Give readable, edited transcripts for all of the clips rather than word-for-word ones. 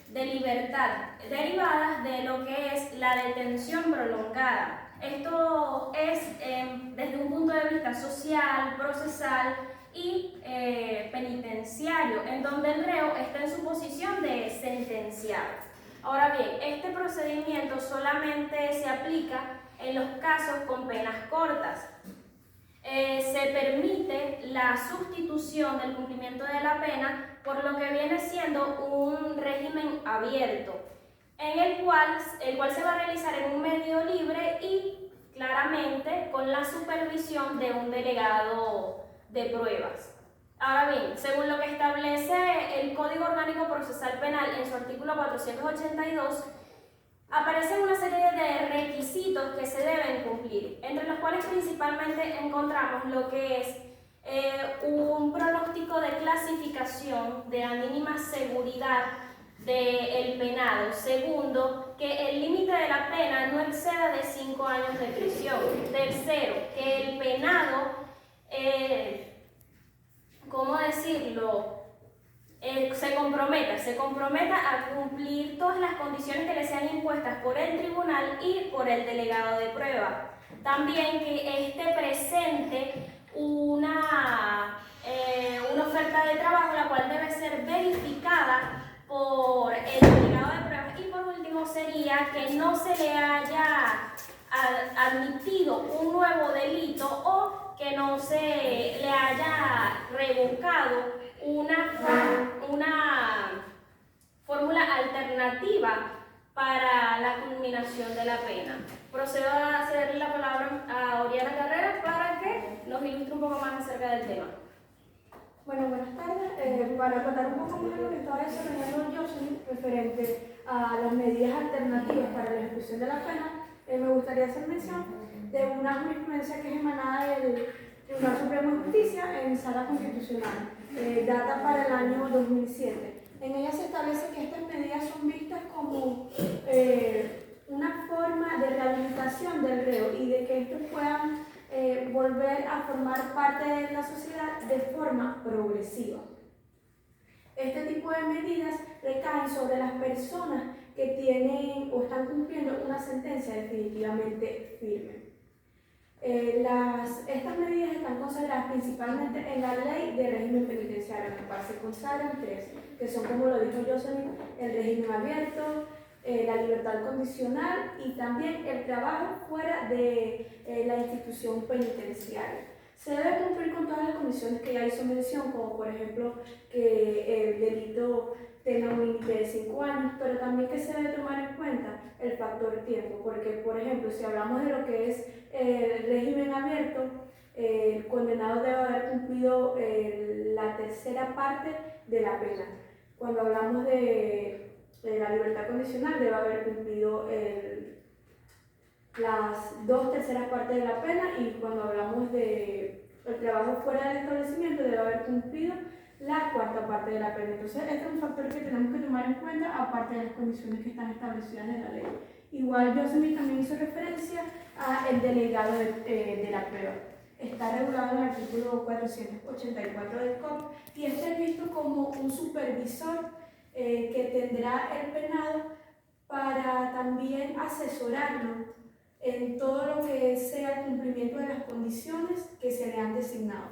de libertad derivadas de lo que es la detención prolongada. Esto es desde un punto de vista social, procesal y penitenciario, en donde el reo está en su posición de sentenciado. Ahora bien, este procedimiento solamente se aplica en los casos con penas cortas. Se permite la sustitución del cumplimiento de la pena por lo que viene siendo un régimen abierto, en el cual se va a realizar en un medio libre y claramente con la supervisión de un delegado de pruebas. Ahora bien, según lo que establece el Código Orgánico Procesal Penal en su artículo 482, aparecen una serie de requisitos que se deben cumplir, entre los cuales principalmente encontramos lo que es un pronóstico de clasificación de la mínima seguridad del penado. Segundo, que el límite de la pena no exceda de 5 años de prisión. Tercero, que el penado, ¿cómo decirlo?, se comprometa a cumplir todas las condiciones que le sean impuestas por el tribunal y por el delegado de prueba. También que éste presente una oferta de trabajo, la cual debe ser verificada por el delegado de pruebas. Y por último sería que no se le haya admitido un nuevo delito o que no se le haya revocado una fórmula alternativa para la culminación de la pena. Procedo a cederle la palabra a Oriana Carrera para que nos ilustre un poco más acerca del tema. Bueno, buenas tardes. Para contar un poco más de lo que estaba desarrollando Jocelyn referente a las medidas alternativas para la ejecución de la pena, me gustaría hacer mención de una jurisprudencia que es emanada del Tribunal Supremo de Justicia en Sala Constitucional, data para el año 2007. En ella se establece que estas medidas son vistas como una forma de rehabilitación del reo y de que estos puedan volver a formar parte de la sociedad de forma progresiva. Este tipo de medidas recaen sobre las personas que tienen o están cumpliendo una sentencia definitivamente firme. Estas medidas están consagradas principalmente en la Ley de Régimen Penitenciario, en la cual se consagran tres, que son, como lo dijo Jocelyn, el régimen abierto, la libertad condicional y también el trabajo fuera de la institución penitenciaria. Se debe cumplir con todas las condiciones que ya hizo mención, como por ejemplo que el delito tenga un límite de 5 años, pero también que se debe tomar en cuenta el factor tiempo, porque por ejemplo, si hablamos de lo que es el régimen abierto, el condenado debe haber cumplido la tercera parte de la pena. Cuando hablamos de la libertad condicional, debe haber cumplido las 2/3 partes de la pena, y cuando hablamos de el trabajo fuera del establecimiento, debe haber cumplido la 4ª parte de la pena. Entonces, este es un factor que tenemos que tomar en cuenta, aparte de las condiciones que están establecidas en la ley. Igual, Jocelyn también hizo referencia al delegado de la prueba. Está regulado en el artículo 484 del COP y este es visto como un supervisor que tendrá el penado para también asesorarlo en todo lo que sea el cumplimiento de las condiciones que se le han designado,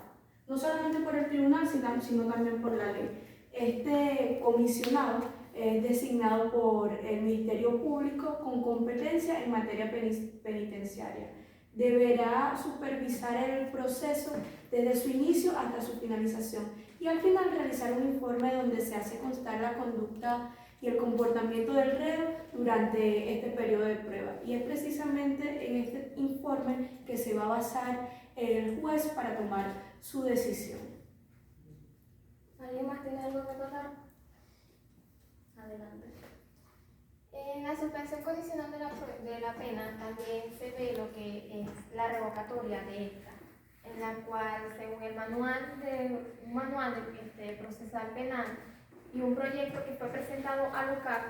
no solamente por el tribunal, sino también por la ley. Este comisionado es designado por el Ministerio Público con competencia en materia penitenciaria. Deberá supervisar el proceso desde su inicio hasta su finalización y al final realizar un informe donde se hace constar la conducta y el comportamiento del reo durante este periodo de prueba. Y es precisamente en este informe que se va a basar el juez para tomar su decisión. ¿Alguien más tiene algo que contar? Adelante. En la suspensión condicional de la pena también se ve lo que es la revocatoria de esta, en la cual, según el manual procesal penal y un proyecto que fue presentado a LUCAP,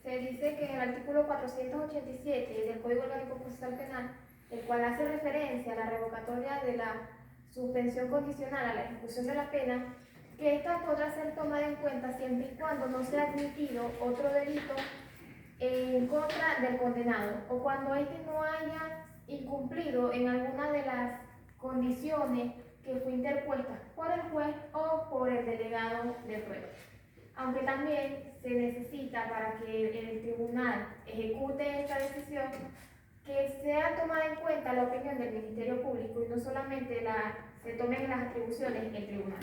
se dice que en el artículo 487 del Código Orgánico Procesal Penal, el cual hace referencia a la revocatoria de la suspensión condicional a la ejecución de la pena, que esta podrá ser tomada en cuenta siempre y cuando no sea admitido otro delito en contra del condenado o cuando éste no haya incumplido en alguna de las condiciones que fue interpuesta por el juez o por el delegado de prueba. Aunque también se necesita para que el tribunal ejecute esta decisión que sea tomada en cuenta la opinión del Ministerio Público y no solamente se tomen las atribuciones del tribunal.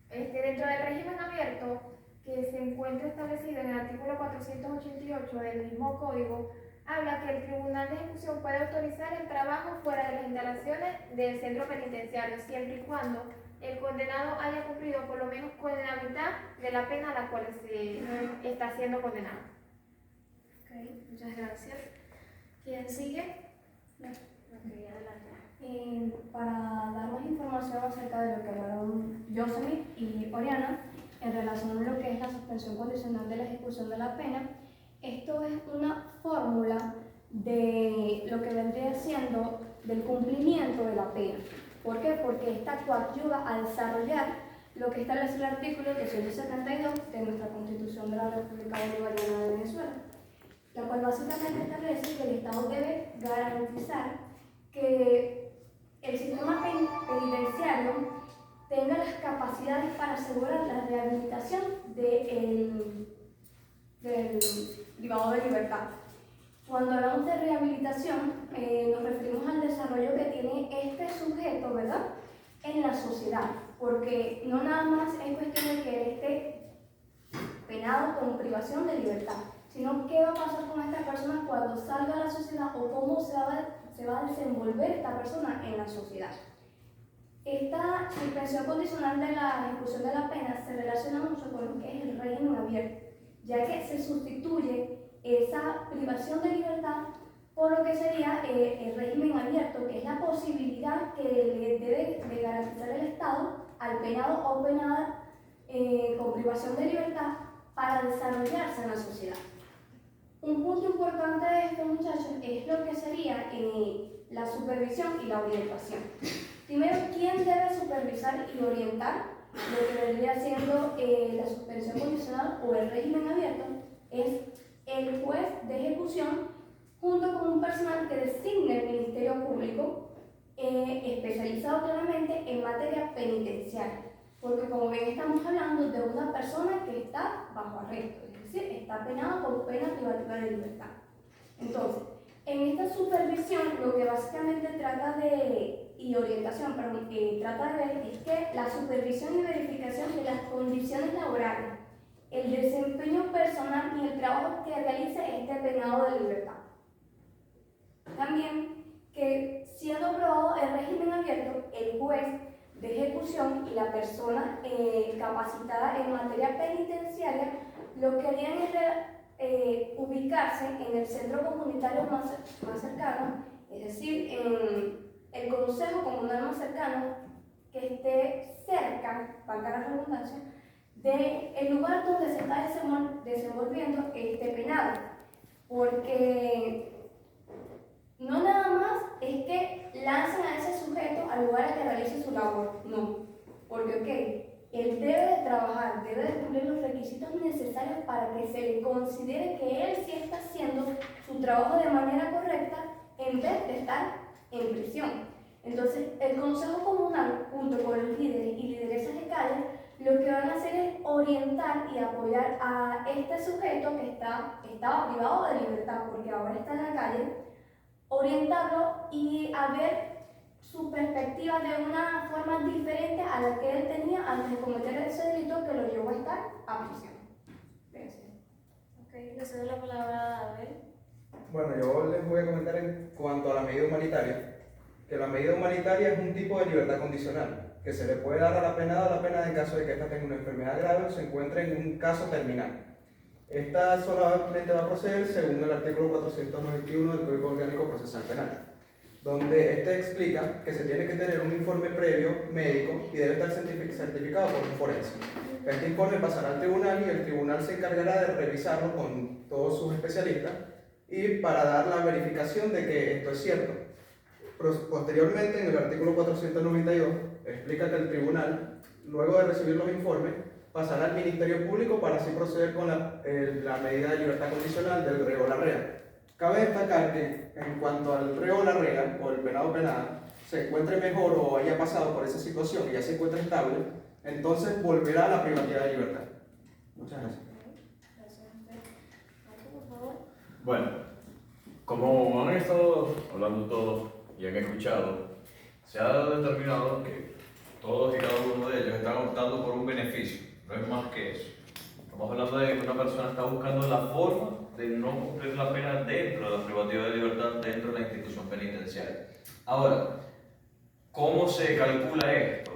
Dentro del régimen abierto que se encuentra establecido en el artículo 488 del mismo código, habla que el tribunal de ejecución puede autorizar el trabajo fuera de las instalaciones del centro penitenciario, siempre y cuando el condenado haya cumplido por lo menos con la mitad de la pena a la cual se está siendo condenado. Ok, muchas gracias. ¿Quién sigue? No. Ok, adelante. Para dar más información acerca de lo que hablaron Yosemite y Oriana en relación a lo que es la suspensión condicional de la ejecución de la pena, esto es una fórmula de lo que vendría siendo del cumplimiento de la pena. ¿Por qué? Porque esta coadyuva a desarrollar lo que establece el artículo 272 de nuestra Constitución de la República Bolivariana de Venezuela, la cual básicamente establece que el Estado debe garantizar que el sistema penitenciario tenga las capacidades para asegurar la rehabilitación del privado de libertad. Cuando hablamos de rehabilitación, nos referimos al desarrollo que tiene este sujeto, ¿verdad?, en la sociedad, porque no nada más es cuestión de que él esté penado con privación de libertad, sino qué va a pasar con esta persona cuando salga a la sociedad o cómo se va a desenvolver esta persona en la sociedad. Esta suspensión condicional de la ejecución de la pena se relaciona mucho con lo que es el régimen abierto, ya que se sustituye esa privación de libertad por lo que sería el régimen abierto, que es la posibilidad que le debe de garantizar el Estado al penado o penada con privación de libertad para desarrollarse en la sociedad. Un punto importante de esto, muchachos, es lo que sería la supervisión y la orientación. Primero, ¿quién debe supervisar y orientar lo que vendría siendo la suspensión condicional o el régimen abierto? Es el juez de ejecución junto con un personal que designe el Ministerio Público especializado claramente en materia penitenciaria, porque como bien estamos hablando de una persona que está bajo arresto, es decir, está penado con pena privativa de libertad. Entonces, en esta supervisión lo que básicamente trata de trata de ver es que la supervisión y verificación de las condiciones laborales, el desempeño personal y el trabajo que realice este penado de libertad. También que siendo aprobado el régimen abierto, el juez de ejecución y la persona capacitada en materia penitenciaria lo que harían es ubicarse en el centro comunitario más cercano, es decir, en el consejo comunal más cercano que esté cerca, valga la redundancia, del lugar donde se está desenvolviendo este penado, porque no nada más es que lancen a ese sujeto al lugar a que realice su labor, no, porque él debe de trabajar, debe de cumplir los requisitos necesarios para que se le considere que él sí está haciendo su trabajo de manera correcta en vez de estar en prisión. Entonces, el Consejo Comunal, junto con los líderes y lideresas de calle, lo que van a hacer es orientar y apoyar a este sujeto que estaba privado de libertad porque ahora está en la calle, orientarlo y a ver su perspectiva de una forma diferente a la que él tenía antes de cometer ese delito que lo llevó a estar a prisión. Gracias. Ok, le cedo la palabra a Abel. Bueno, yo les voy a comentar en cuanto a la medida humanitaria, que la medida humanitaria es un tipo de libertad condicional, que se le puede dar a la pena en caso de que ésta tenga una enfermedad grave o se encuentre en un caso terminal. Esta solamente va a proceder según el artículo 491 del Código Orgánico Procesal Penal, donde este explica que se tiene que tener un informe previo médico y debe estar certificado por un forense. Este informe pasará al tribunal y el tribunal se encargará de revisarlo con todos sus especialistas y para dar la verificación de que esto es cierto. Posteriormente, en el artículo 492, explica que el tribunal luego de recibir los informes, pasará al Ministerio Público para así proceder con la medida de libertad condicional del reo o la rea. Cabe destacar que en cuanto al reo o la rea, o el penado o penada, se encuentre mejor o haya pasado por esa situación y ya se encuentra estable, entonces volverá a la privacidad de libertad. Muchas gracias. Bueno, como han estado hablando todos y han escuchado, se ha determinado que todos y cada uno de ellos están optando por un beneficio, no es más que eso. Estamos hablando de que una persona está buscando la forma de no cumplir la pena dentro de la privacidad de libertad, dentro de la institución penitenciaria. Ahora, ¿cómo se calcula esto?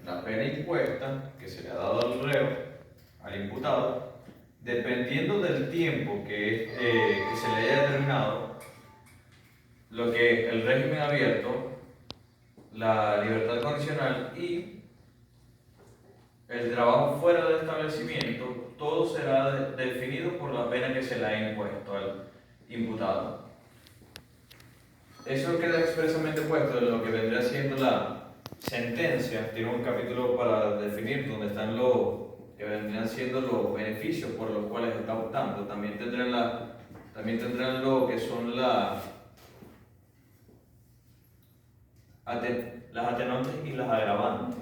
La pena impuesta que se le ha dado al reo, al imputado, dependiendo del tiempo que se le haya determinado, lo que el régimen abierto, la libertad condicional y el trabajo fuera del establecimiento, todo será definido por la pena que se le ha impuesto al imputado. Eso queda expresamente puesto en lo que vendría siendo la sentencia. Tiene un capítulo para definir donde están los que vendrían siendo los beneficios por los cuales está optando. También tendrán lo que son las atenuantes y las agravantes.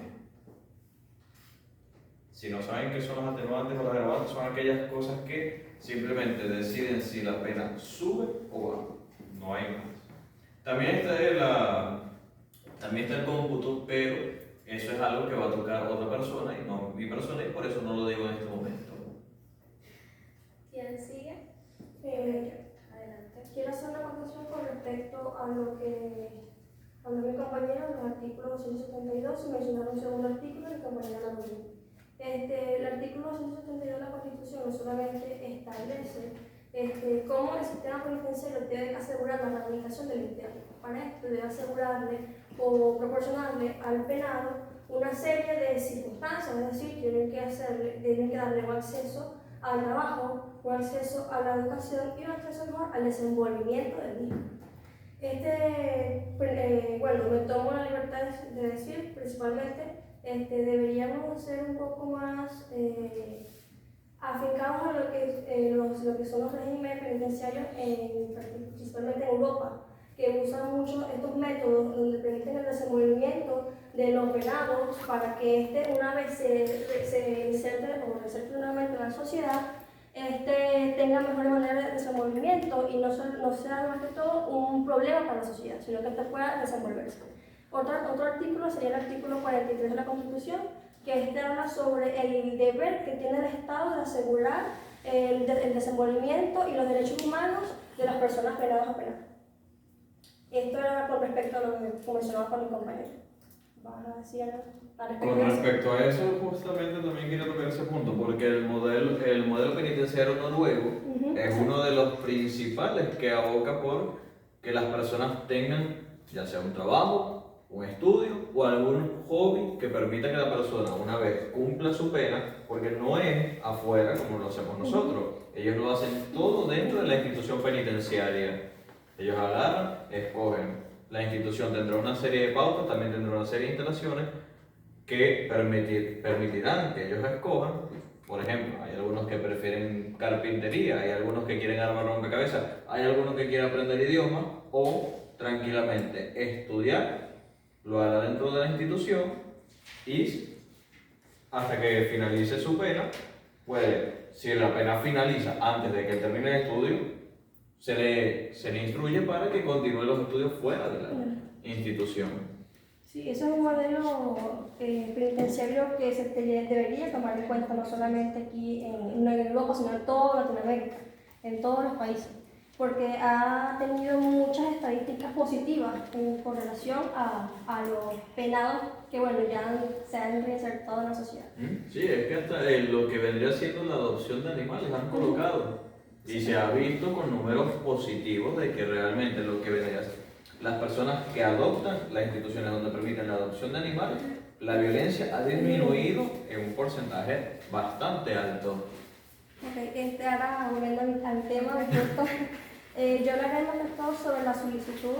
Si no saben qué son las atenuantes o las agravantes, son aquellas cosas que simplemente deciden si la pena sube o baja. No hay más. También está el cómputo, pero eso es algo que va a tocar otra persona y no mi persona, y por eso no lo digo en este momento. ¿Quién sigue? Adelante. Quiero hacer una acotación con respecto a lo que habló mi compañero, los artículos 272, y mencionar un segundo artículo, mi compañera lo mismo. El artículo 272 de la Constitución no solamente establece cómo el sistema penitenciario debe asegurar la rehabilitación del interno. Para esto debe asegurarle o proporcionarle al penado una serie de circunstancias, es decir, tienen que darle un acceso al trabajo, un acceso a la educación y un acceso mejor al desenvolvimiento del mismo. Me tomo la libertad de decir, principalmente, deberíamos ser un poco más afincados a lo que son los regímenes penitenciarios, principalmente en Europa, que usan mucho estos métodos donde permiten el desenvolvimiento de los penados para que una vez se inserte o reinserte nuevamente en la sociedad, tenga mejores maneras de desenvolvimiento y no sea más que todo un problema para la sociedad, sino que pueda desenvolverse. Otro artículo sería el artículo 43 de la Constitución, que habla sobre el deber que tiene el Estado de asegurar el desenvolvimiento y los derechos humanos de las personas penadas o penadas. Esto era con respecto a lo que mencionaba con mi compañero. ¿Vas a decir algo al respecto? Con respecto a eso, justamente también quiero tocar ese punto, porque el modelo penitenciario noruego es uno de los principales que aboca por que las personas tengan ya sea un trabajo, un estudio o algún hobby que permita que la persona, una vez cumpla su pena, porque no es afuera como lo hacemos nosotros, ellos lo hacen todo dentro de la institución penitenciaria. Ellos agarran, escogen. La institución tendrá una serie de pautas, también tendrá una serie de instalaciones que permitirán que ellos escojan. Por ejemplo, hay algunos que prefieren carpintería, hay algunos que quieren armar rompecabezas, hay algunos que quieren aprender idiomas o tranquilamente estudiar, lo hará dentro de la institución y hasta que finalice su pena, si la pena finaliza antes de que termine el estudio, se le instruye para que continúe los estudios fuera de la institución. Sí, eso es un modelo penitenciario que se debería tomar en cuenta no solamente aquí en Europa, sino en toda Latinoamérica, en todos los países, porque ha tenido muchas estadísticas positivas con relación a los penados que ya se han reinsertado en la sociedad. Sí, es que hasta lo que vendría siendo la adopción de animales han colocado. Y se ha visto con números positivos de que realmente lo que vendría a ser las personas que adoptan, las instituciones donde permiten la adopción de animales, la violencia ha disminuido en un porcentaje bastante alto. Ok, ahora volviendo al tema de esto, yo le haré manifestado sobre la solicitud,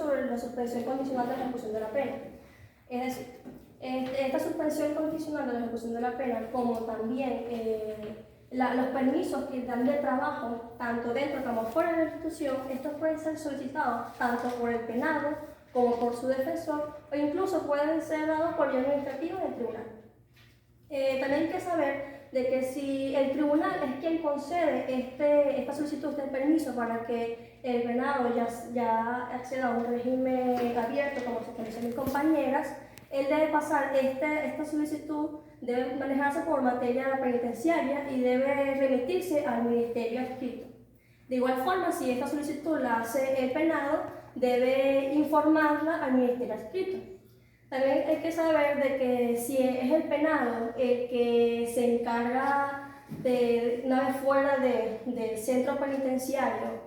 sobre la suspensión condicional de la ejecución de la pena. Es decir, esta suspensión condicional de la ejecución de la pena, como también los permisos que dan de trabajo, tanto dentro como fuera de la institución, estos pueden ser solicitados tanto por el penado como por su defensor, o incluso pueden ser dados por vía administrativa del tribunal. También hay que saber de que si el tribunal es quien concede esta solicitud de permiso para que el penado ya acceda a un régimen abierto, como se estableció mis compañeras, él debe pasar esta solicitud, debe manejarse por materia penitenciaria y debe remitirse al ministerio adscrito. De igual forma, si esta solicitud la hace el penado, debe informarla al ministerio adscrito. También hay que saber de que si es el penado el que se encarga de, una vez fuera del centro penitenciario,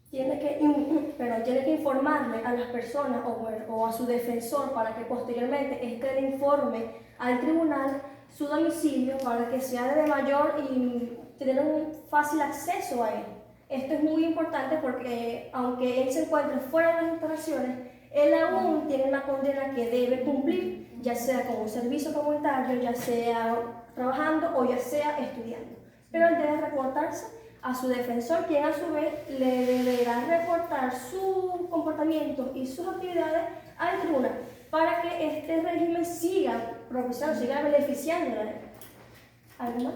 tiene que informarle a las personas o a su defensor para que posteriormente le informe al tribunal su domicilio para que sea de mayor y tener un fácil acceso a él. Esto es muy importante porque aunque él se encuentre fuera de las instalaciones, él aún tiene una condena que debe cumplir, ya sea como un servicio comunitario, ya sea trabajando o ya sea estudiando. Pero él debe reportarse a su defensor, quien a su vez le deberá reportar su comportamiento y sus actividades al tribunal para que este régimen siga propiciando, siga beneficiando a la ley. ¿Algo más?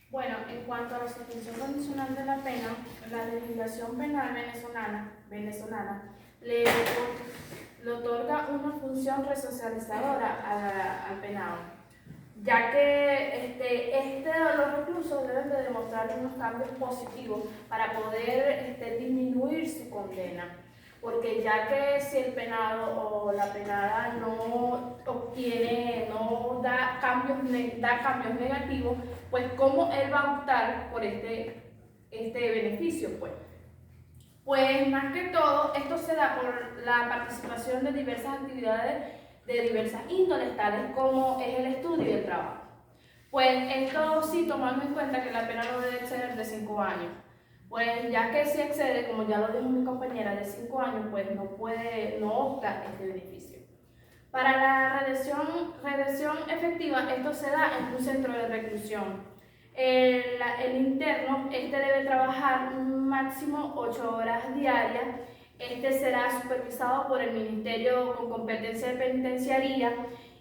Bueno, en cuanto a la suspensión condicional de la pena, la legislación penal venezolana le otorga una función resocializadora al penado, ya que los reclusos deben de demostrar unos cambios positivos para poder disminuir su condena. Porque ya que si el penado o la penada no da cambios negativos, pues cómo él va a optar por este beneficio, pues más que todo esto se da por la participación de diversas actividades de diversas índoles, tales como es el estudio y el trabajo. Pues esto sí, tomando en cuenta que la pena no debe exceder de 5 años. Pues ya que si excede, como ya lo dijo mi compañera, de 5 años, pues no opta este beneficio. Para la redención efectiva, esto se da en un centro de reclusión. El interno debe trabajar un máximo 8 horas diarias. Será supervisado por el Ministerio con competencia de penitenciaría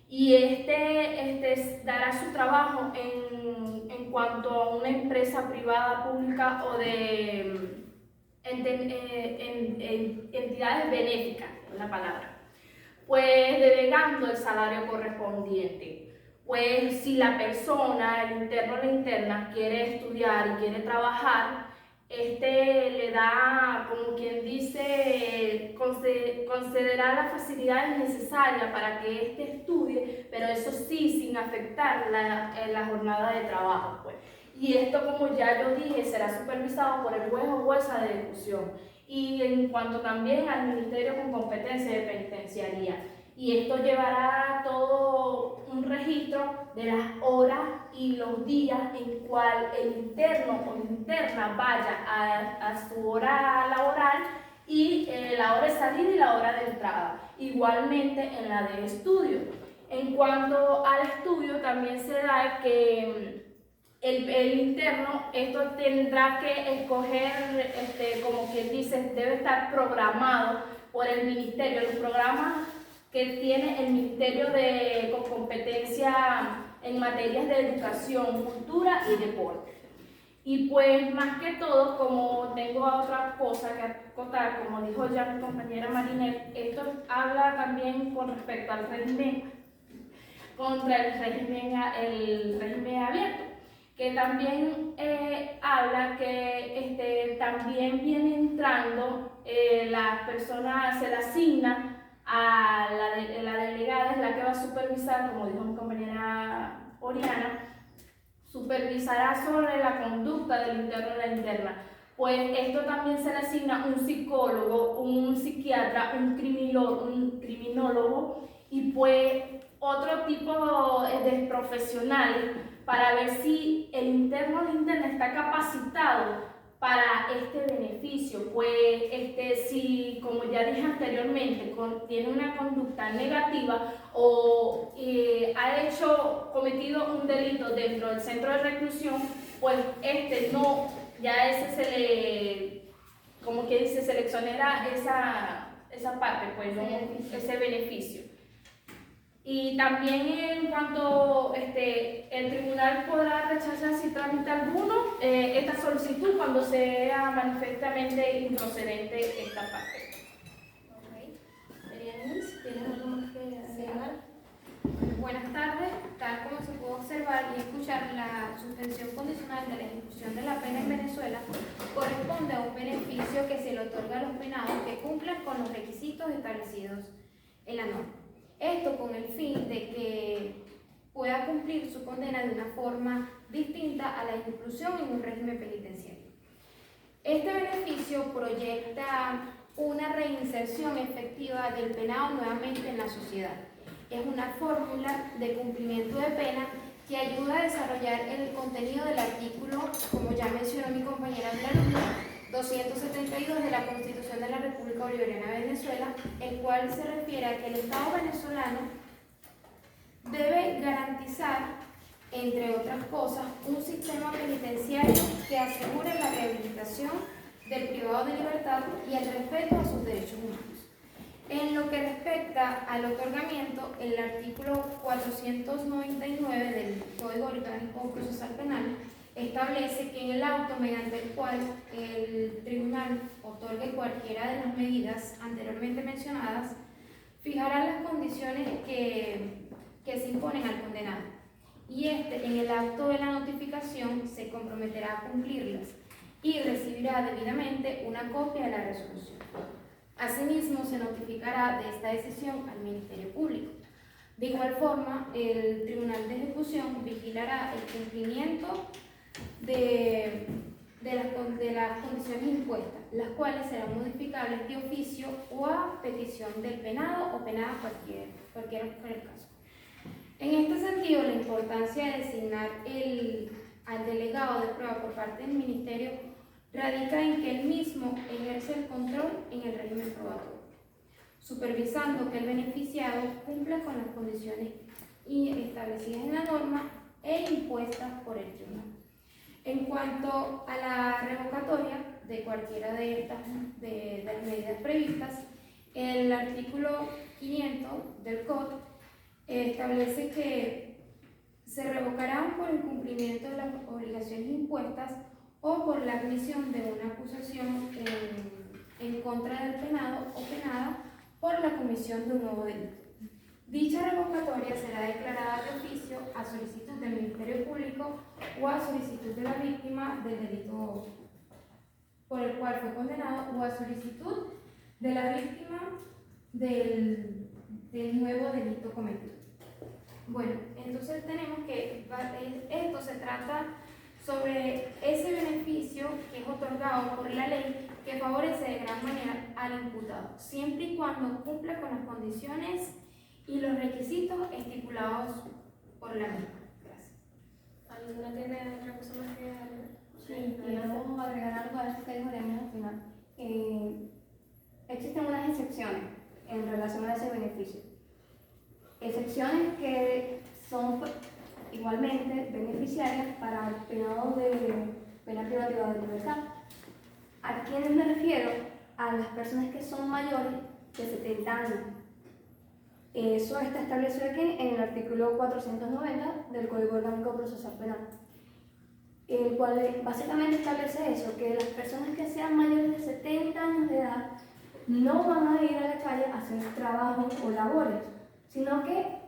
y dará su trabajo en cuanto a una empresa privada, pública o de entidades benéficas, es la palabra, pues delegando el salario correspondiente. Pues si la persona, el interno o la interna, quiere estudiar y quiere trabajar, le da, como quien dice, concederá las facilidades necesarias para que estudie, pero eso sí, sin afectar la jornada de trabajo, pues. Y esto, como ya yo dije, será supervisado por el juez o jueza de ejecución. Y en cuanto también al Ministerio con competencia de penitenciaría. Y esto llevará todo un registro de las horas y los días en cual el interno o interna vaya a su hora laboral y la hora de salida y la hora de entrada. Igualmente en la de estudio. En cuanto al estudio, también se da que el interno tendrá que escoger, como quien dice, debe estar programado por el ministerio. Los programas que tiene el Ministerio con competencia en materias de educación, cultura y deporte. Y pues más que todo, como tengo otra cosa que acotar, como dijo ya mi compañera Marinette, esto habla también con respecto al régimen, contra el régimen abierto, que también habla que también viene entrando, las personas se le asigna a la delegada, es la que va a supervisar, como dijo mi compañera Oriana, supervisará sobre la conducta del interno y la interna. Pues esto también se le asigna un psicólogo, un psiquiatra, un criminólogo y pues otro tipo de profesionales para ver si el interno o la interna está capacitado para este beneficio, pues si, como ya dije anteriormente, tiene una conducta negativa o ha cometido un delito dentro del centro de reclusión, pues no, ya ese se le, como que dice, se le exonera esa parte, pues, ¿no? Ese beneficio. Y también en cuanto el tribunal podrá rechazar sin trámite alguno esta solicitud cuando sea manifiestamente improcedente esta parte. ¿Tienes algo más que agregar? Buenas tardes. Tal como se pudo observar y escuchar, la suspensión condicional de la ejecución de la pena en Venezuela corresponde a un beneficio que se le otorga a los penados que cumplan con los requisitos establecidos en la norma. Esto con el fin de que pueda cumplir su condena de una forma distinta a la inclusión en un régimen penitenciario. Este beneficio proyecta una reinserción efectiva del penado nuevamente en la sociedad. Es una fórmula de cumplimiento de pena que ayuda a desarrollar el contenido del artículo, como ya mencionó mi compañera Blanca, 272 de la Constitución de la República Bolivariana de Venezuela, el cual se refiere a que el Estado venezolano debe garantizar, entre otras cosas, un sistema penitenciario que asegure la rehabilitación del privado de libertad y el respeto a sus derechos humanos. En lo que respecta al otorgamiento, el artículo 499 del Código Orgánico Procesal Penal establece que en el auto mediante el cual el tribunal otorgue cualquiera de las medidas anteriormente mencionadas, fijará las condiciones que se imponen al condenado, y en el acto de la notificación se comprometerá a cumplirlas y recibirá debidamente una copia de la resolución. Asimismo, se notificará de esta decisión al Ministerio Público. De igual forma, el Tribunal de Ejecución vigilará el cumplimiento de las condiciones impuestas, las cuales serán modificables de oficio o a petición del penado o penada, cualquiera fuera el caso. En este sentido, la importancia de designar al delegado de prueba por parte del Ministerio radica en que él mismo ejerce el control en el régimen probatorio, supervisando que el beneficiado cumpla con las condiciones establecidas en la norma e impuestas por el tribunal. En cuanto a la revocatoria de cualquiera de las medidas previstas, el artículo 500 del COD establece que se revocarán por incumplimiento de las obligaciones impuestas o por la admisión de una acusación en contra del penado o penada por la comisión de un nuevo delito. Dicha revocatoria será declarada de oficio a solicitud del Ministerio Público o a solicitud de la víctima del delito por el cual fue condenado o a solicitud de la víctima del nuevo delito cometido. Bueno, entonces tenemos que esto se trata sobre ese beneficio que es otorgado por la ley que favorece de gran manera al imputado, siempre y cuando cumpla con las condiciones y los requisitos estipulados por la misma. Gracias. ¿Alguna tiene otra cosa más que agregar? Sí, queremos agregar algo a eso que dijo Lenia al final. Existen unas excepciones en relación a ese beneficio. Excepciones que son igualmente beneficiarias para penados de pena privativa de libertad. ¿A quiénes me refiero? A las personas que son mayores de 70 años. Eso está establecido aquí en el artículo 490 del Código Orgánico Procesal Penal, el cual básicamente establece eso, que las personas que sean mayores de 70 años de edad no van a ir a la calle a hacer trabajos o labores, sino que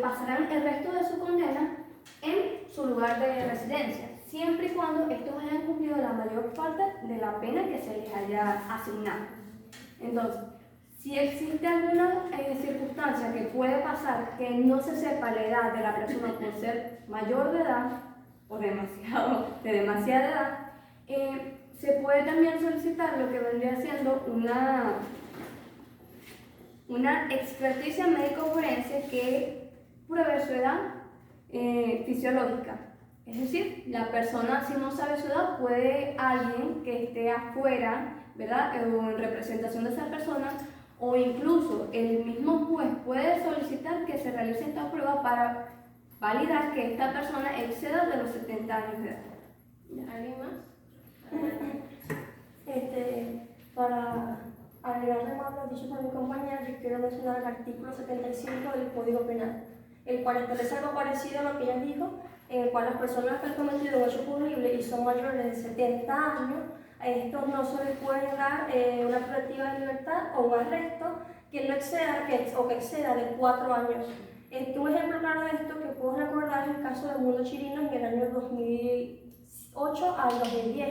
pasarán el resto de su condena en su lugar de residencia, siempre y cuando estos hayan cumplido la mayor parte de la pena que se les haya asignado. Entonces, si existe alguna circunstancia que puede pasar que no se sepa la edad de la persona por ser mayor de edad o de demasiada edad, se puede también solicitar lo que vendría siendo una experticia médico-forense que pruebe su edad fisiológica. Es decir, la persona, si no sabe su edad, puede alguien que esté afuera, ¿verdad? O en representación de esa persona, o incluso el mismo juez puede solicitar que se realice esta prueba para validar que esta persona exceda de los 70 años de edad. ¿Alguien más? Para agregar de más lo dicho por mi compañera, yo quiero mencionar el artículo 75 del Código Penal, el cual establece algo parecido a lo que ella dijo, en el cual las personas que han cometido un hecho punible y son mayores de 70 años, a estos no se les puede dar una privativa de libertad o un arresto que no exceda, o que exceda de 4 años. Un ejemplo claro de esto que puedo recordar es el caso de Mundo Chirino en el año 2008 al 2010,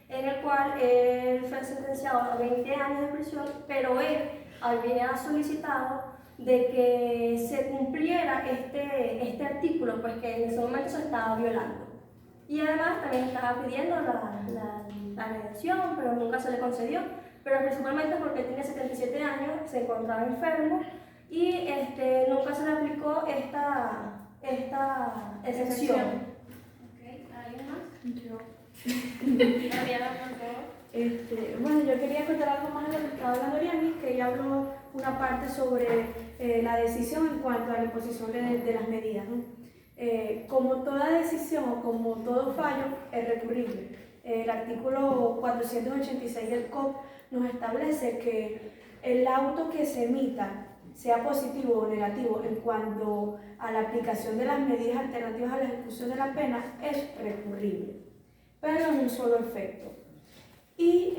en el cual él fue sentenciado a 20 años de prisión, pero él había solicitado de que se cumpliera este artículo, pues que en ese momento se estaba violando. Y además también estaba pidiendo la redención, pero nunca se le concedió, pero principalmente porque tiene 77 años, se encontraba enfermo y nunca se le aplicó esta excepción. ¿Alguien más? Yo. Gabriela, por favor. Bueno, yo quería contar algo más de lo que estaba hablando Oriani, que ella habló una parte sobre la decisión en cuanto a la imposición de las medidas, ¿no? Como toda decisión o como todo fallo es recurrible. El artículo 486 del COP nos establece que el auto que se emita, sea positivo o negativo en cuanto a la aplicación de las medidas alternativas a la ejecución de la pena, es recurrible, pero en un solo efecto. Y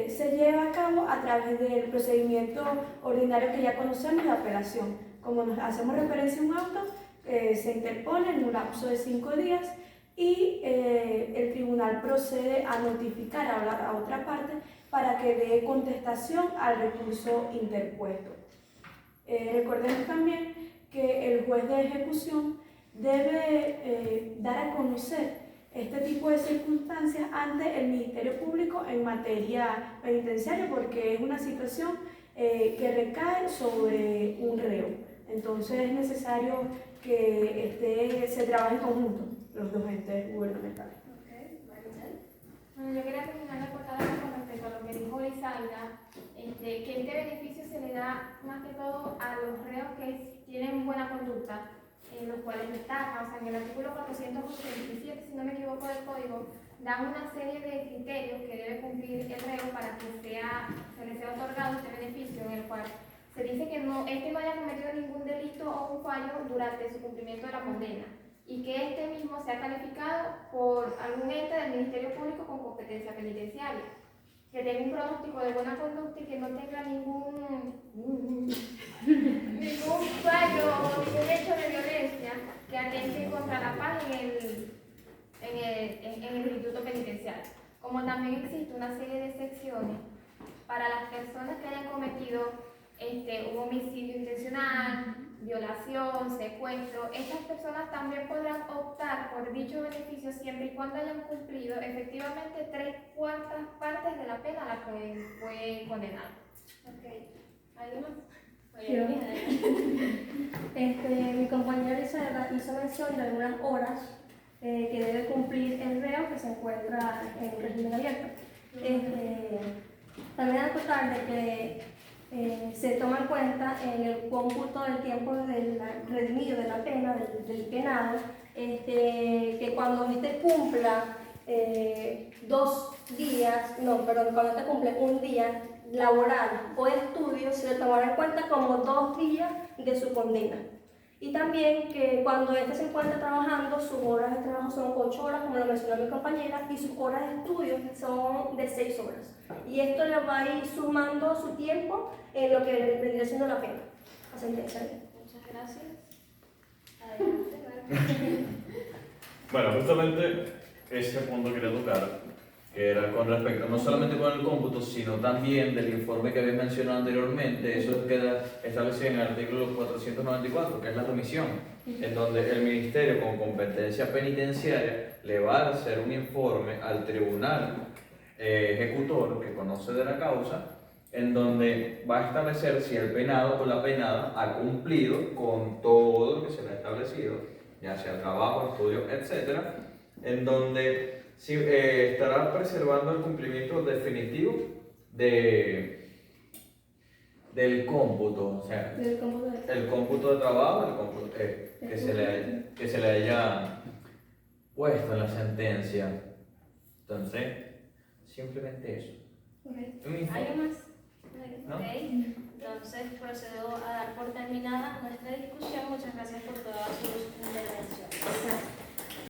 se lleva a cabo a través del procedimiento ordinario que ya conocemos de apelación. Como nos hacemos referencia a un auto, se interpone en un lapso de 5 días y el tribunal procede a notificar a otra parte para que dé contestación al recurso interpuesto. Recordemos también que el juez de ejecución debe dar a conocer este tipo de circunstancias ante el Ministerio Público en materia penitenciaria, porque es una situación que recae sobre un reo. Entonces es necesario que se trabaje en conjunto los dos entes gubernamentales. Bueno, yo quería terminar la portada con respecto a lo que dijo Lizaida, que este beneficio se le da más que todo a los reos que tienen buena conducta, los cuales destacan, o sea, en el artículo 487, si no me equivoco del código, da una serie de criterios que debe cumplir el reo para que se le sea otorgado este beneficio, en el cual se dice que no haya cometido ningún delito o un fallo durante su cumplimiento de la condena, y que este mismo sea calificado por algún ente del Ministerio Público con competencia penitenciaria, que tenga un pronóstico de buena conducta y que no tenga ningún fallo o ningún hecho de violencia que atente contra la paz en el instituto penitenciario. Como también existe una serie de secciones para las personas que hayan cometido un homicidio intencional, violación, secuestro, estas personas también podrán optar por dicho beneficio siempre y cuando hayan cumplido efectivamente 3/4 partes de la pena a la que fue condenado. ¿Alguien más? Mi compañera Isabela hizo mención de algunas horas que debe cumplir el reo que se encuentra en régimen abierto. También acotar de que se toma en cuenta en el cómputo del tiempo del redimido de la pena, del penado, que cuando cumpla 2 días, cuando te cumple un día laboral o de estudio, se le tomará en cuenta como 2 días de su condena. Y también que cuando se encuentra trabajando, sus horas de trabajo son 8 horas, como lo mencionó mi compañera, y sus horas de estudio son de 6 horas. Y esto le va a ir sumando su tiempo en lo que vendría siendo la pena. Muchas gracias. Bueno, justamente ese punto quería tocar, que era con respecto no solamente con el cómputo, sino también del informe que había mencionado anteriormente. Eso queda establecido en el artículo 494, que es la remisión, en donde el Ministerio con competencia penitenciaria le va a hacer un informe al tribunal ejecutor que conoce de la causa, en donde va a establecer si el penado o la penada ha cumplido con todo lo que se le ha establecido, ya sea trabajo, estudio, etc., en donde sí, estará preservando el cumplimiento definitivo del cómputo, o sea, Del cómputo de el cómputo de trabajo, el cómputo que se le haya puesto en la sentencia. Entonces, simplemente eso. Correcto. Un informe. ¿Hay más? ¿No? Ok. Entonces procedo a dar por terminada nuestra discusión. Muchas gracias por